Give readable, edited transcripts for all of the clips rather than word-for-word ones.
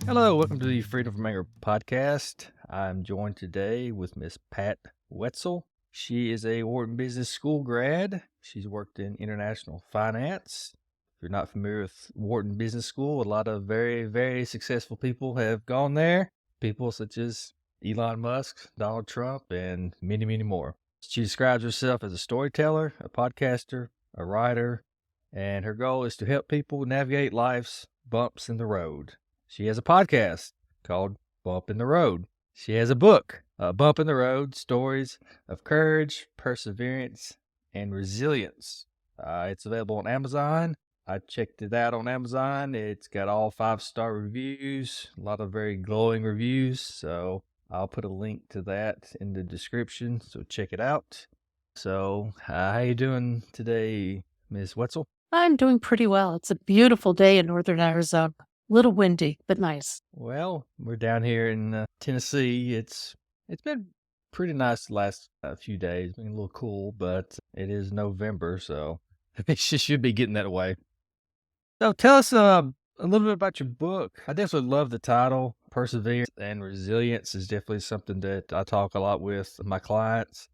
Hello, welcome to the Freedom from Anger podcast. I'm joined today with Miss Pat Wetzel. She is a Wharton Business School grad. She's worked in international finance. If you're not familiar with Wharton Business School, a lot of very, very successful people have gone there. People such as Elon Musk, Donald Trump, and many, many more. She describes herself as a storyteller, a podcaster, a writer, and her goal is to help people navigate life's bumps in the road. She has a podcast called Bump in the Road. She has a book, Bump in the Road, Stories of Courage, Perseverance, and Resilience. It's available on Amazon. I checked it out on Amazon. It's got all 5-star reviews, a lot of very glowing reviews. So I'll put a link to that in the description. So check it out. So how you doing today, Ms. Wetzel? I'm doing pretty well. It's a beautiful day in northern Arizona. A little windy, but nice. Well, we're down here in Tennessee. It's been pretty nice the last few days. Been a little cool, but it is November, so it should be getting that way. So tell us a little bit about your book. I definitely love the title. Perseverance and resilience is definitely something that I talk a lot with my clients.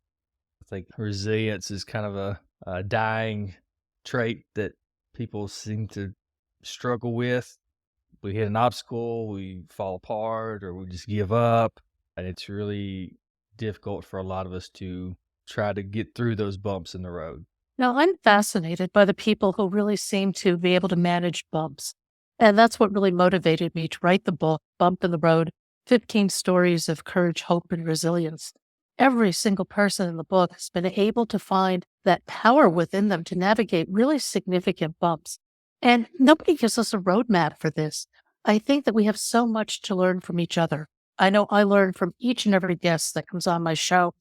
I think resilience is kind of a dying trait that people seem to struggle with. We hit an obstacle, we fall apart, or we just give up. And it's really difficult for a lot of us to try to get through those bumps in the road. Now, I'm fascinated by the people who really seem to be able to manage bumps. And that's what really motivated me to write the book, Bump in the Road, 15 Stories of Courage, Hope, and Resilience. Every single person in the book has been able to find that power within them to navigate really significant bumps. And nobody gives us a roadmap for this. I think that we have so much to learn from each other. I know I learn from each and every guest that comes on my show.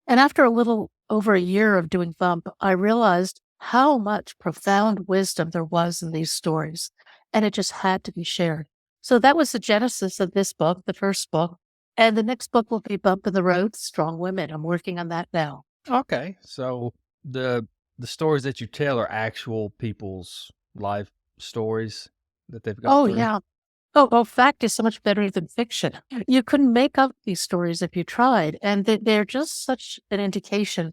And after a little over a year of doing Bump, I realized how much profound wisdom there was in these stories. And it just had to be shared. So that was the genesis of this book, the first book. And the next book will be Bump in the Road, Strong Women. I'm working on that now. Okay. So the stories that you tell are actual people's life stories that they've got through? Yeah. Fact is so much better than fiction. You couldn't make up these stories if you tried. And they're just such an indication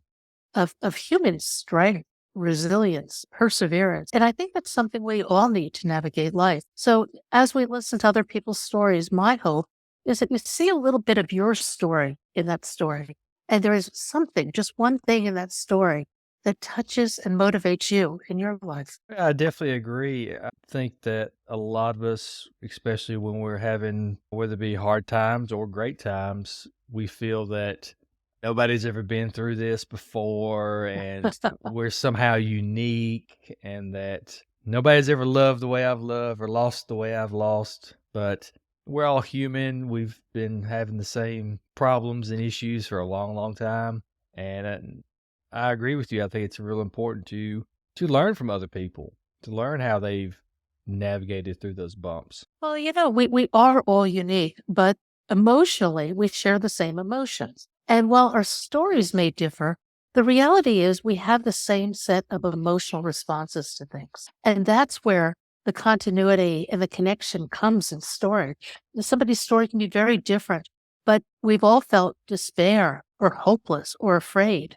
of human strength, resilience, perseverance. And I think that's something we all need to navigate life. So as we listen to other people's stories, my hope is that you see a little bit of your story in that story. And there is something, just one thing in that story that touches and motivates you in your life. I definitely agree. I think that a lot of us, especially when we're having, whether it be hard times or great times, we feel that nobody's ever been through this before and we're somehow unique and that nobody's ever loved the way I've loved or lost the way I've lost. But we're all human. We've been having the same problems and issues for a long, long time. And I agree with you. I think it's real important to learn from other people, to learn how they've navigated through those bumps. Well, we are all unique, but emotionally, we share the same emotions. And while our stories may differ, the reality is we have the same set of emotional responses to things. And that's where the continuity and the connection comes in story. Somebody's story can be very different, but we've all felt despair or hopeless or afraid.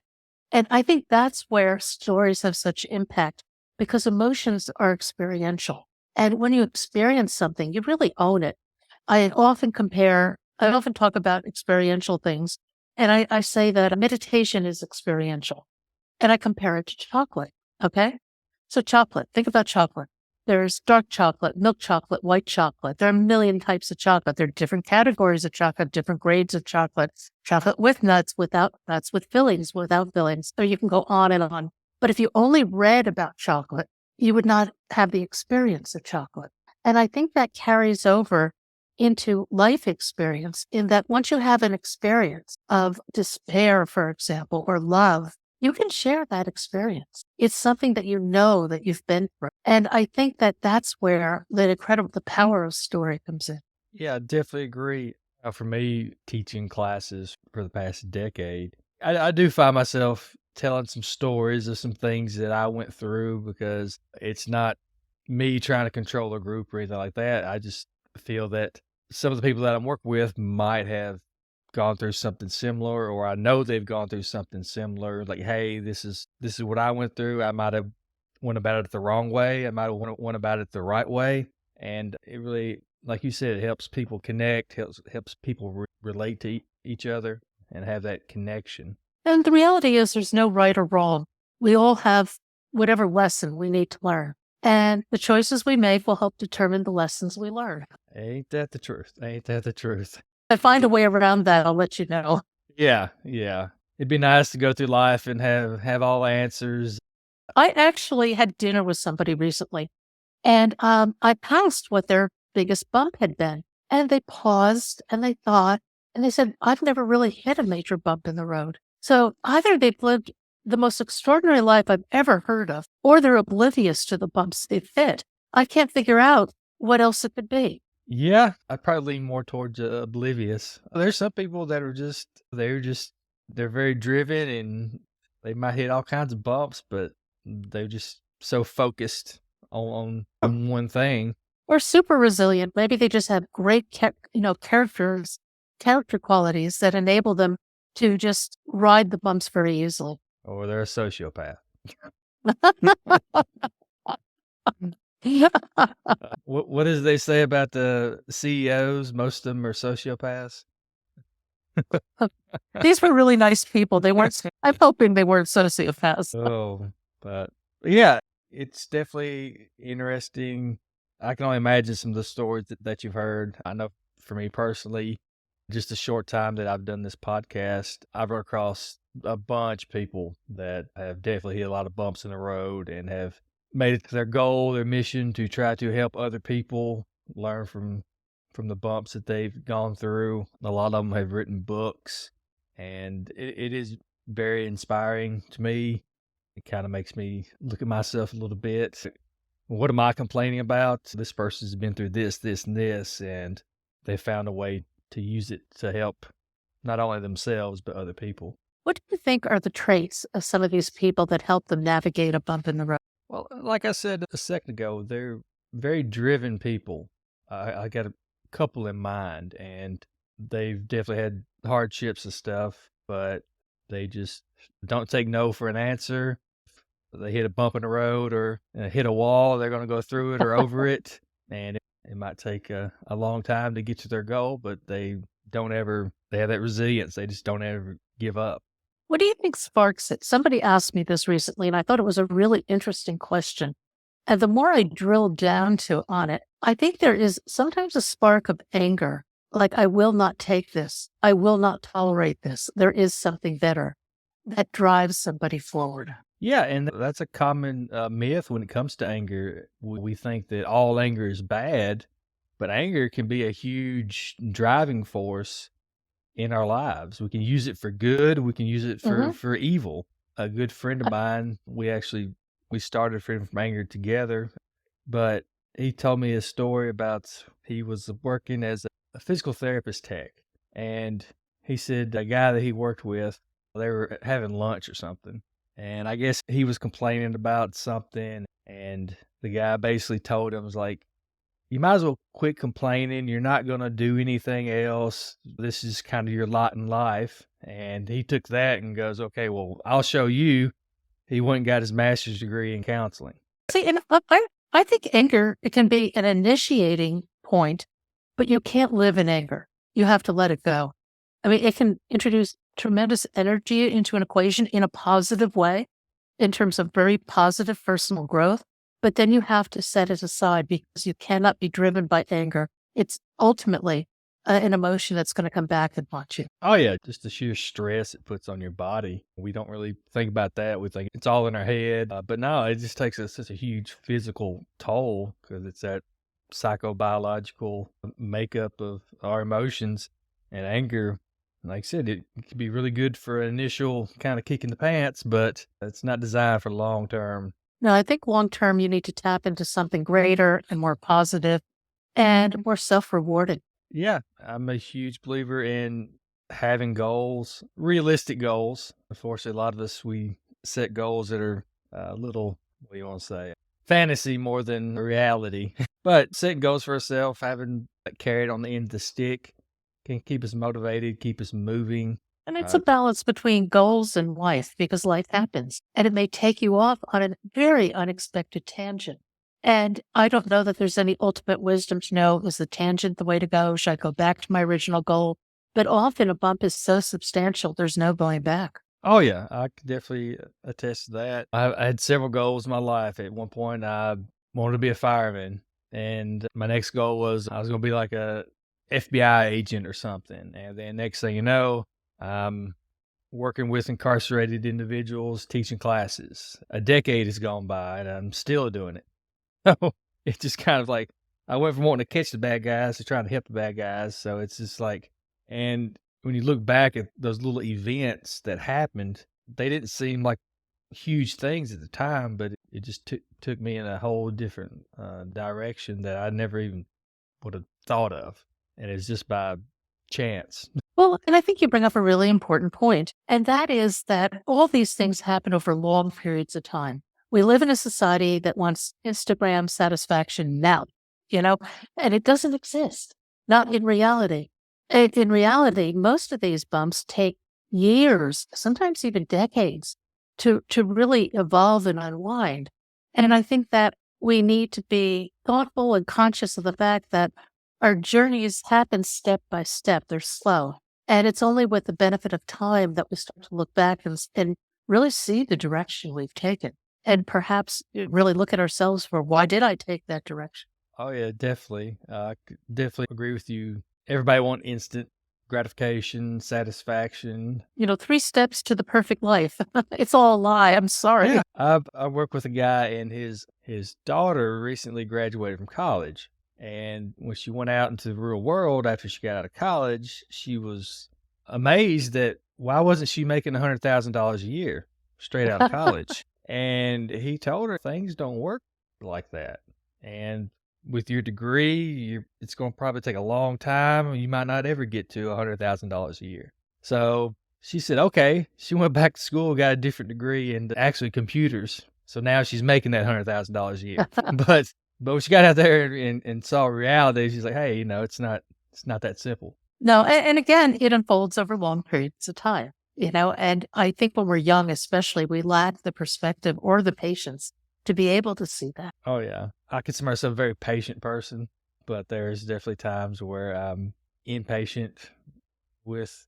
And I think that's where stories have such impact because emotions are experiential. And when you experience something, you really own it. I often talk about experiential things, and I say that meditation is experiential. And I compare it to chocolate. Okay. So chocolate, think about chocolate. There's dark chocolate, milk chocolate, white chocolate. There are a million types of chocolate. There are different categories of chocolate, different grades of chocolate, chocolate with nuts, without nuts, with fillings, without fillings. So you can go on and on. But if you only read about chocolate, you would not have the experience of chocolate. And I think that carries over into life experience in that once you have an experience of despair, for example, or love, you can share that experience. It's something that you know that you've been through. And I think that that's where the power of story comes in. Yeah, I definitely agree. For me, teaching classes for the past decade, I do find myself telling some stories of some things that I went through because it's not me trying to control a group or anything like that. I just feel that some of the people that I'm working with might have gone through something similar, or I know they've gone through something similar. Like, hey, this is what I went through. I might have went about it the wrong way. I might have went about it the right way. And it really, like you said, it helps people connect, helps people relate to each other and have that connection. And the reality is there's no right or wrong. We all have whatever lesson we need to learn. And the choices we make will help determine the lessons we learn. Ain't that the truth? Ain't that the truth? If I find a way around that, I'll let you know. Yeah, yeah. It'd be nice to go through life and have all answers. I actually had dinner with somebody recently, and I asked what their biggest bump had been. And they paused and they thought, and they said, I've never really hit a major bump in the road. So either they've lived the most extraordinary life I've ever heard of, or they're oblivious to the bumps they've hit. I can't figure out what else it could be. Yeah, I'd probably lean more towards oblivious. There's some people that are they're very driven and they might hit all kinds of bumps, but they're just so focused on one thing. Or super resilient. Maybe they just have great, character qualities that enable them to just ride the bumps very easily. Or they're a sociopath. What does they say about the CEOs? Most of them are sociopaths. These were really nice people. They weren't. I'm hoping they weren't sociopaths. Oh, but yeah, it's definitely interesting. I can only imagine some of the stories that you've heard. I know for me personally, just a short time that I've done this podcast, I've run across a bunch of people that have definitely hit a lot of bumps in the road and have made it their goal, their mission to try to help other people learn from the bumps that they've gone through. A lot of them have written books, and it is very inspiring to me. It kind of makes me look at myself a little bit. What am I complaining about? This person's been through this, this, and this, and they found a way to use it to help not only themselves, but other people. What do you think are the traits of some of these people that help them navigate a bump in the road? Well, like I said a second ago, they're very driven people. I got a couple in mind, and they've definitely had hardships and stuff, but they just don't take no for an answer. They hit a bump in the road or hit a wall, they're going to go through it or over it. And it might take a long time to get to their goal, but they have that resilience. They just don't ever give up. What do you think sparks it? Somebody asked me this recently, and I thought it was a really interesting question. And the more I drilled down on it, I think there is sometimes a spark of anger. Like, I will not take this. I will not tolerate this. There is something better that drives somebody forward. Yeah, and that's a common myth when it comes to anger. We think that all anger is bad, but anger can be a huge driving force in our lives. We can use it for good. We can use it for evil. A good friend of mine, we started Freedom from Anger together, but he told me a story about he was working as a physical therapist tech, and he said a guy that he worked with, they were having lunch or something, and I guess he was complaining about something, and the guy basically told him, was like, you might as well quit complaining. You're not going to do anything else. This is kind of your lot in life. And he took that and goes, okay, well, I'll show you. He went and got his master's degree in counseling. See, and I think anger, it can be an initiating point, but you can't live in anger. You have to let it go. I mean, it can introduce tremendous energy into an equation in a positive way, in terms of very positive personal growth. But then you have to set it aside because you cannot be driven by anger. It's ultimately an emotion that's going to come back and haunt you. Oh, yeah. Just the sheer stress it puts on your body. We don't really think about that. We think it's all in our head. But no, it just takes such a huge physical toll because it's that psychobiological makeup of our emotions. And anger, like I said, it can be really good for an initial kind of kick in the pants, but it's not designed for long term. No, I think long term, you need to tap into something greater and more positive and more self-rewarding. Yeah, I'm a huge believer in having goals, realistic goals. Unfortunately, a lot of us, we set goals that are a little, what do you want to say, fantasy more than reality. But setting goals for ourselves, having a carrot on the end of the stick can keep us motivated, keep us moving. And it's a balance between goals and life because life happens and it may take you off on a very unexpected tangent. And I don't know that there's any ultimate wisdom to know, is the tangent the way to go? Should I go back to my original goal? But often a bump is so substantial, there's no going back. Oh yeah, I could definitely attest to that. I had several goals in my life. At one point, I wanted to be a fireman, and my next goal was I was going to be like a FBI agent or something. And then next thing you know, I'm working with incarcerated individuals, teaching classes. A decade has gone by, and I'm still doing it. So it's just kind of like I went from wanting to catch the bad guys to trying to help the bad guys. So it's just like, and when you look back at those little events that happened, they didn't seem like huge things at the time, but it just took me in a whole different direction that I never even would have thought of. And it's just by chance. Well, and I think you bring up a really important point, and that is that all these things happen over long periods of time. We live in a society that wants Instagram satisfaction now, you know, and it doesn't exist, not in reality. In reality, most of these bumps take years, sometimes even decades, to really evolve and unwind. And I think that we need to be thoughtful and conscious of the fact that our journeys happen step by step. They're slow. And it's only with the benefit of time that we start to look back and really see the direction we've taken. And perhaps really look at ourselves for, why did I take that direction? Oh yeah, definitely. I could definitely agree with you. Everybody wants instant gratification, satisfaction. 3 steps to the perfect life. It's all a lie. I'm sorry. Yeah, I work with a guy, and his daughter recently graduated from college. And when she went out into the real world after she got out of college, she was amazed that why wasn't she making $100,000 a year straight out of college? And he told her things don't work like that. And with your degree, it's going to probably take a long time. You might not ever get to $100,000 a year. So she said, okay. She went back to school, got a different degree in actually computers. So now she's making that $100,000 a year. But when she got out there and saw reality, she's like, hey, it's not that simple. No, and again, it unfolds over long periods of time, and I think when we're young, especially, we lack the perspective or the patience to be able to see that. Oh, yeah. I consider myself a very patient person, but there's definitely times where I'm impatient with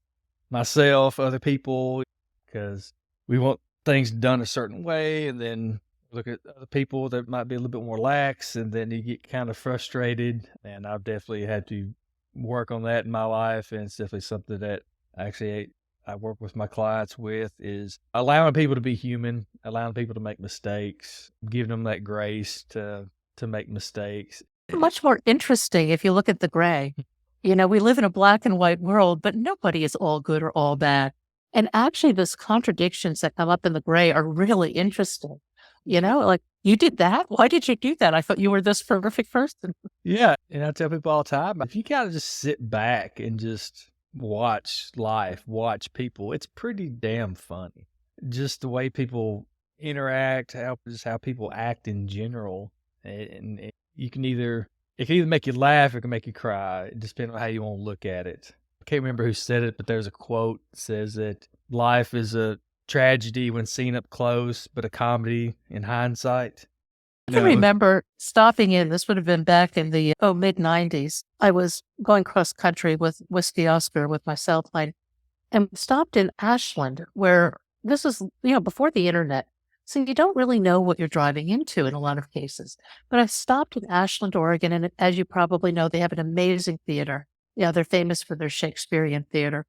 myself, other people, because we want things done a certain way, and then look at other people that might be a little bit more lax, and then you get kind of frustrated. And I've definitely had to work on that in my life, and it's definitely something that actually I work with my clients with, is allowing people to be human, allowing people to make mistakes, giving them that grace to make mistakes. Much more interesting if you look at the gray. We live in a black and white world, but nobody is all good or all bad. And actually, those contradictions that come up in the gray are really interesting. Like, you did that? Why did you do that? I thought you were this perfect person. Yeah. And I tell people all the time, if you kind of just sit back and just watch life, watch people, it's pretty damn funny. Just the way people interact, how people act in general. And it can either make you laugh or it can make you cry, depending on how you want to look at it. I can't remember who said it, but there's a quote that says that life is a tragedy when seen up close, but a comedy in hindsight. I can remember stopping in, this would have been back in the mid-90s. I was going cross country with Whiskey Oscar with my sailplane, and stopped in Ashland, where this is, before the internet. So you don't really know what you're driving into in a lot of cases. But I stopped in Ashland, Oregon, and as you probably know, they have an amazing theater. They're famous for their Shakespearean theater.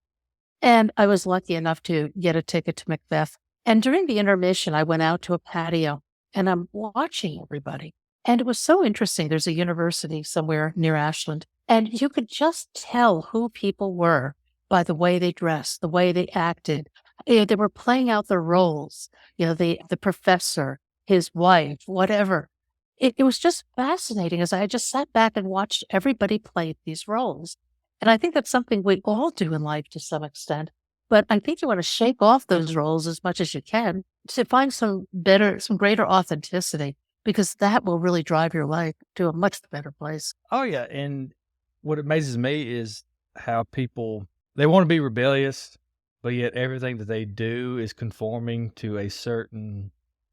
And I was lucky enough to get a ticket to Macbeth. And during the intermission, I went out to a patio, and I'm watching everybody. And it was so interesting. There's a university somewhere near Ashland, and you could just tell who people were by the way they dressed, the way they acted. They were playing out their roles, the professor, his wife, whatever. It was just fascinating as I just sat back and watched everybody play these roles. And I think that's something we all do in life to some extent. But I think you want to shake off those roles as much as you can to find some greater authenticity. because that will really drive your life to a much better place. Oh, yeah, and what amazes me is how people they wanna be rebellious, but yet everything that they do is conforming to a certain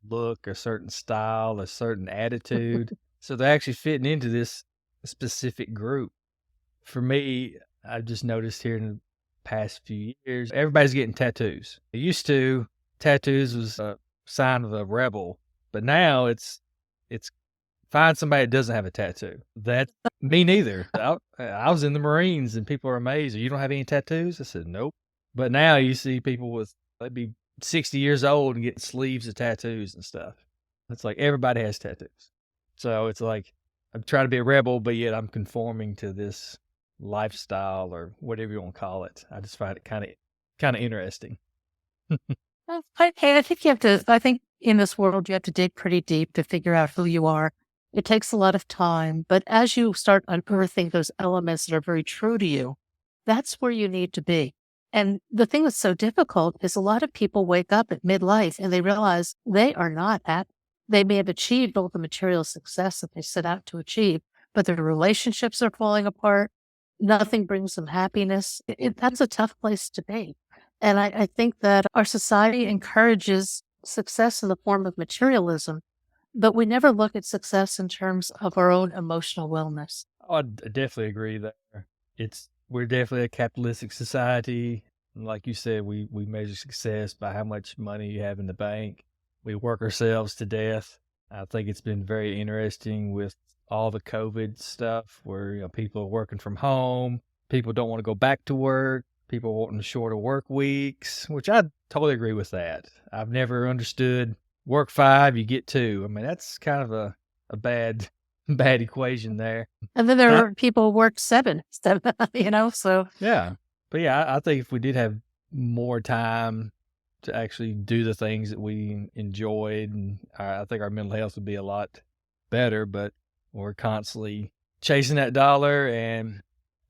look, a certain style, a certain attitude, so they're actually fitting into this specific group. For me, I've just noticed here in the past few years, everybody's getting tattoos. It used to, tattoos was a sign of a rebel, but now it's find somebody that doesn't have a tattoo. That me neither. I was in the Marines and people are amazed. You don't have any tattoos? I said, nope. But now you see people with, they'd be 60 years old and getting sleeves of tattoos and stuff. It's like everybody has tattoos. So it's like I'm trying to be a rebel, but yet I'm conforming to this lifestyle or whatever you want to call it. I just find it kind of interesting. I think I think in this world, you have to dig pretty deep to figure out who you are. It takes a lot of time, but as you start unearthing those elements that are very true to you, that's where you need to be. And the thing that's so difficult is a lot of people wake up at midlife and they realize they are not happy. They may have achieved all the material success that they set out to achieve, but their relationships are falling apart. Nothing brings them happiness. That's a tough place to be. And I think that our society encourages success in the form of materialism, but we never look at success in terms of our own emotional wellness. Oh, definitely agree there. We're definitely a capitalistic society. And like you said, we measure success by how much money you have in the bank. We work ourselves to death. I think it's been very interesting with all the COVID stuff where people are working from home. People don't want to go back to work. People wanting shorter work weeks, which I totally agree with that. I've never understood work 5, you get 2. I mean, that's kind of a bad bad equation there. And then there Uh, are people who work 7, so yeah. But yeah, I think if we did have more time to actually do the things that we enjoyed, and I think our mental health would be a lot better, but we're constantly chasing that dollar and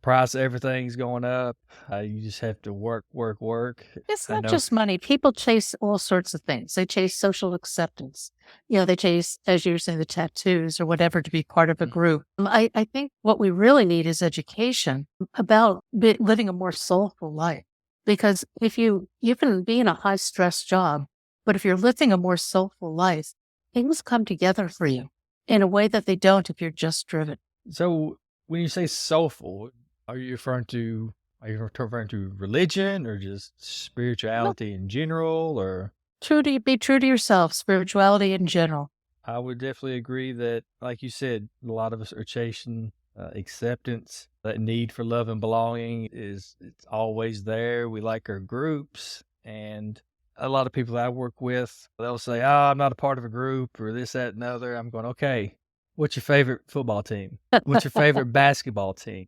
price of everything's going up. You just have to work, work, work. it's I not know. just money. People chase all sorts of things. They chase social acceptance. They chase, as you're saying, the tattoos or whatever to be part of a group. I think what we really need is education about living a more soulful life. Because if you can be in a high stress job, but if you're living a more soulful life, things come together for you in a way that they don't if you're just driven. So when you say soulful, are you referring to referring to religion or just spirituality in general? Or Be true to yourself, spirituality in general. I would definitely agree that, like you said, a lot of us are chasing acceptance. That need for love and belonging it's always there. We like our groups, and a lot of people that I work with, they'll say, "Oh, I'm not a part of a group," or this, that, and other. I'm going, "Okay, what's your favorite football team? What's your favorite basketball team?"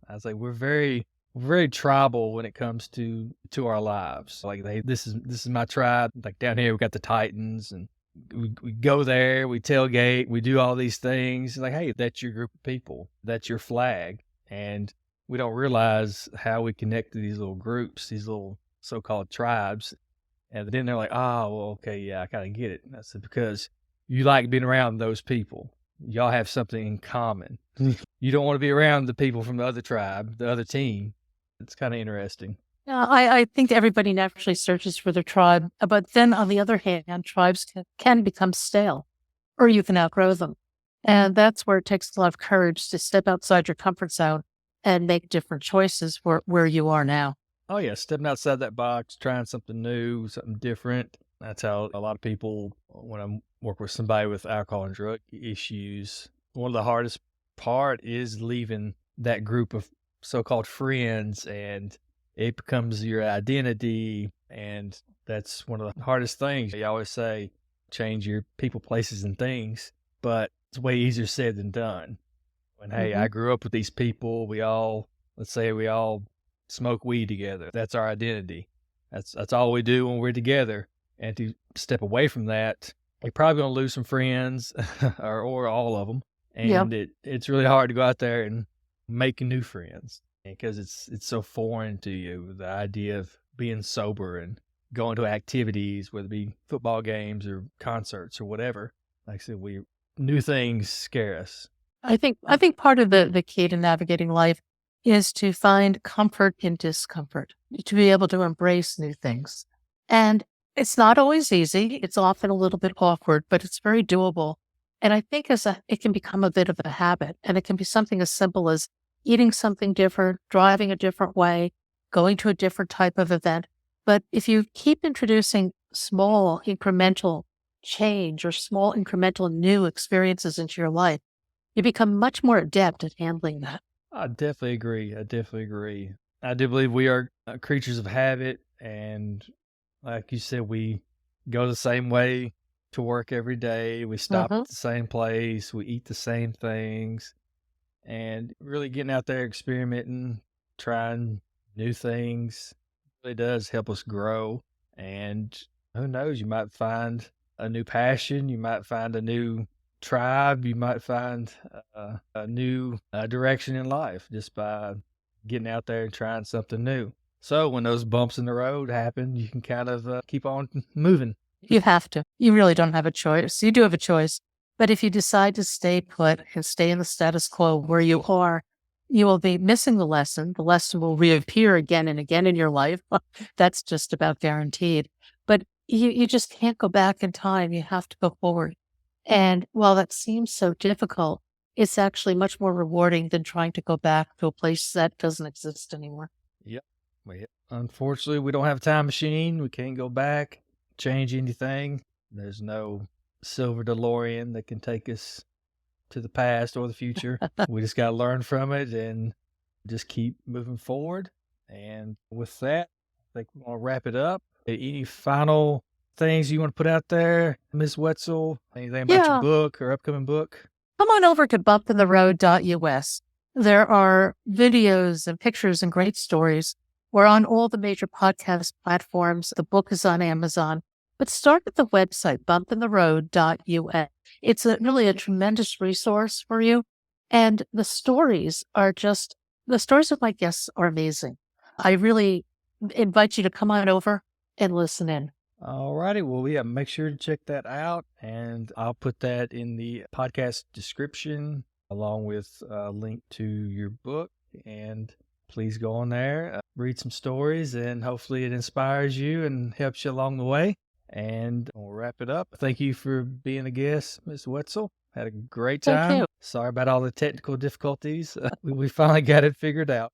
I was like, we're very tribal when it comes to our lives. Like this is my tribe. Like down here, we got the Titans, and we go there, we tailgate, we do all these things. Like, hey, that's your group of people, that's your flag, and we don't realize how we connect to these little groups, these little so-called tribes. And then they're like, oh, well, okay, yeah, I kind of get it. And I said, because you like being around those people. Y'all have something in common. You don't want to be around the people from the other tribe, the other team. It's kind of interesting. Yeah, I think everybody naturally searches for their tribe, but then on the other hand, tribes can become stale or you can outgrow them. And that's where it takes a lot of courage to step outside your comfort zone and make different choices where you are now. Oh, yeah, stepping outside that box, trying something new, something different. That's how a lot of people, when I work with somebody with alcohol and drug issues, one of the hardest part is leaving that group of so-called friends, and it becomes your identity. And that's one of the hardest things. You always say, change your people, places, and things, but it's way easier said than done. And hey, Hmm. I grew up with these people. Let's say we all smoke weed together. That's our identity. That's all we do when we're together. And to step away from that, you're probably going to lose some friends or all of them. Yep. And it's really hard to go out there and make new friends because it's so foreign to you, the idea of being sober and going to activities, whether it be football games or concerts or whatever. Like I said, new things scare us. I think part of the key to navigating life is to find comfort in discomfort, to be able to embrace new things. And it's not always easy. It's often a little bit awkward, but it's very doable. And I think it can become a bit of a habit, and it can be something as simple as eating something different, driving a different way, going to a different type of event. But if you keep introducing small incremental change or small incremental new experiences into your life, you become much more adept at handling that. I definitely agree. I do believe we are creatures of habit. And like you said, we go the same way to work every day. We stop Hmm. at the same place. We eat the same things. And really getting out there, experimenting, trying new things really does help us grow. And who knows, you might find a new passion, you might find a new tribe, you might find a new direction in life just by getting out there and trying something new. So when those bumps in the road happen, you can kind of keep on moving. You have to. You really don't have a choice. You do have a choice. But if you decide to stay put and stay in the status quo where you are, you will be missing the lesson. The lesson will reappear again and again in your life. That's just about guaranteed. But you just can't go back in time. You have to go forward. And while that seems so difficult, it's actually much more rewarding than trying to go back to a place that doesn't exist anymore. Yep. Unfortunately, we don't have a time machine. We can't go back, change anything. There's no silver DeLorean that can take us to the past or the future. We just got to learn from it and just keep moving forward. And with that, I think we're going to wrap it up. Any final things you want to put out there, Ms. Wetzel? Anything about your Yeah. book or upcoming book? Come on over to bumpintheroad.us. There are videos and pictures and great stories. We're on all the major podcast platforms. The book is on Amazon. But start at the website, bumpintheroad.us. It's really a tremendous resource for you. And the stories of my guests are amazing. I really invite you to come on over and listen in. All righty. Well, yeah, make sure to check that out. And I'll put that in the podcast description along with a link to your book. And please go on there, read some stories, and hopefully it inspires you and helps you along the way. And we'll wrap it up. Thank you for being a guest, Ms. Wetzel. Had a great time. Thank you. Sorry about all the technical difficulties. We finally got it figured out.